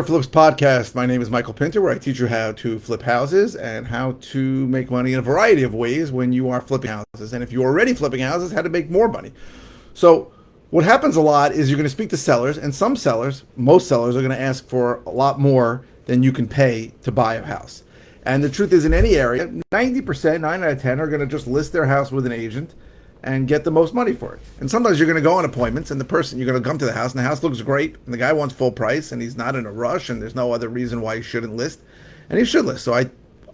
Flips podcast. My name is Michael Pinter, where I teach you how to flip houses and how to make money in a variety of ways when you are flipping houses. And if you're already flipping houses, how to make more money. So, what happens a lot is you're going to speak to sellers, and some sellers, most sellers, are going to ask for a lot more than you can pay to buy a house. And the truth is, in any area, 90%, 9 out of 10, are going to just list their house with an agent and get the most money for it. And sometimes you're going to go on appointments, and you're going to come to the house, and the house looks great, and the guy wants full price, and he's not in a rush, and there's no other reason why he shouldn't list, and he should list. So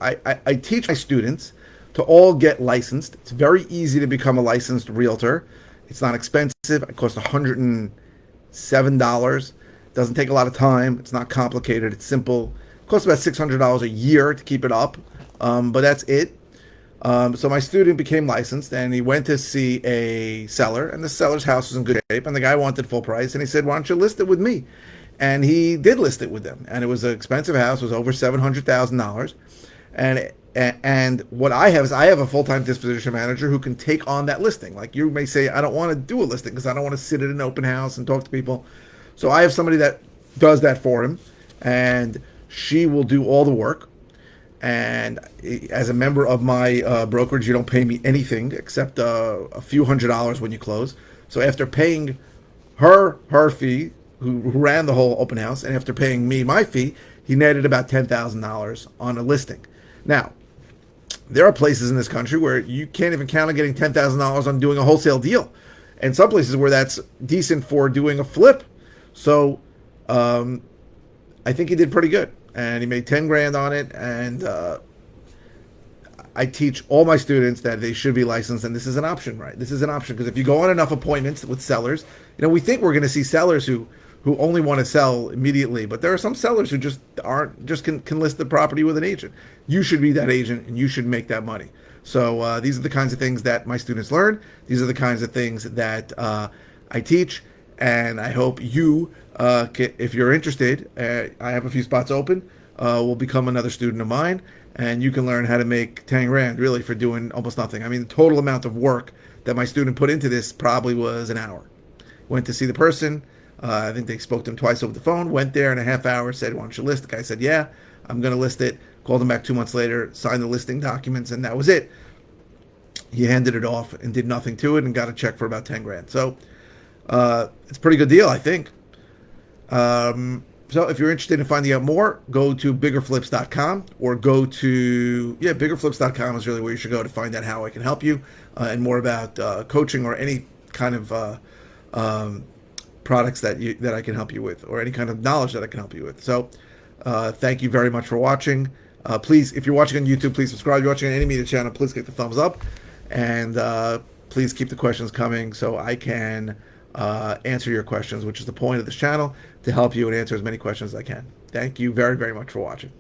I teach my students to all get licensed. It's very easy to become a licensed realtor. It's not expensive. It costs $107. Doesn't take a lot of time. It's not complicated. It's simple. It costs about $600 a year to keep it up, but that's it. So my student became licensed, and he went to see a seller, and the seller's house was in good shape, and the guy wanted full price, and he said, "Why don't you list it with me?" And he did list it with them, and it was an expensive house. It was over $700,000, and what I have is I have a full-time disposition manager who can take on that listing. Like, you may say, I don't want to do a listing because I don't want to sit at an open house and talk to people. So I have somebody that does that for him, and she will do all the work. And as a member of my brokerage, you don't pay me anything except a few $100s when you close. So after paying her fee, who ran the whole open house, and after paying me my fee, he netted about $10,000 on a listing. Now, there are places in this country where you can't even count on getting $10,000 on doing a wholesale deal, and some places where that's decent for doing a flip. So I think he did pretty good, and he made 10 grand on it. And I teach all my students that they should be licensed, and this is an option, right? This is an option because if you go on enough appointments with sellers, we think we're going to see sellers who only want to sell immediately, but there are some sellers who just aren't, just can list the property with an agent. You should be that agent, and you should make that money. So these are the kinds of things that my students learn. These are the kinds of things that I teach, and I hope you, if you're interested, I have a few spots open, will become another student of mine, and you can learn how to make 10 grand really for doing almost nothing. I mean, the total amount of work that my student put into this probably was an hour. Went to see the person. I think they spoke to him twice over the phone. Went there in a half hour, said, "Why don't you list?" The guy said, "Yeah, I'm going to list it." Called him back 2 months later, signed the listing documents, and that was it. He handed it off and did nothing to it and got a check for about 10 grand. So it's a pretty good deal, I think. So if you're interested in finding out more, go to biggerflips.com or go to, biggerflips.com is really where you should go to find out how I can help you and more about coaching or any kind of products that I can help you with, or any kind of knowledge that I can help you with. So thank you very much for watching. Please, if you're watching on YouTube, please subscribe. If you're watching on any media channel, please click the thumbs up, and please keep the questions coming so I can answer your questions, which is the point of this channel, to help you and answer as many questions as I can. Thank you very, very much for watching.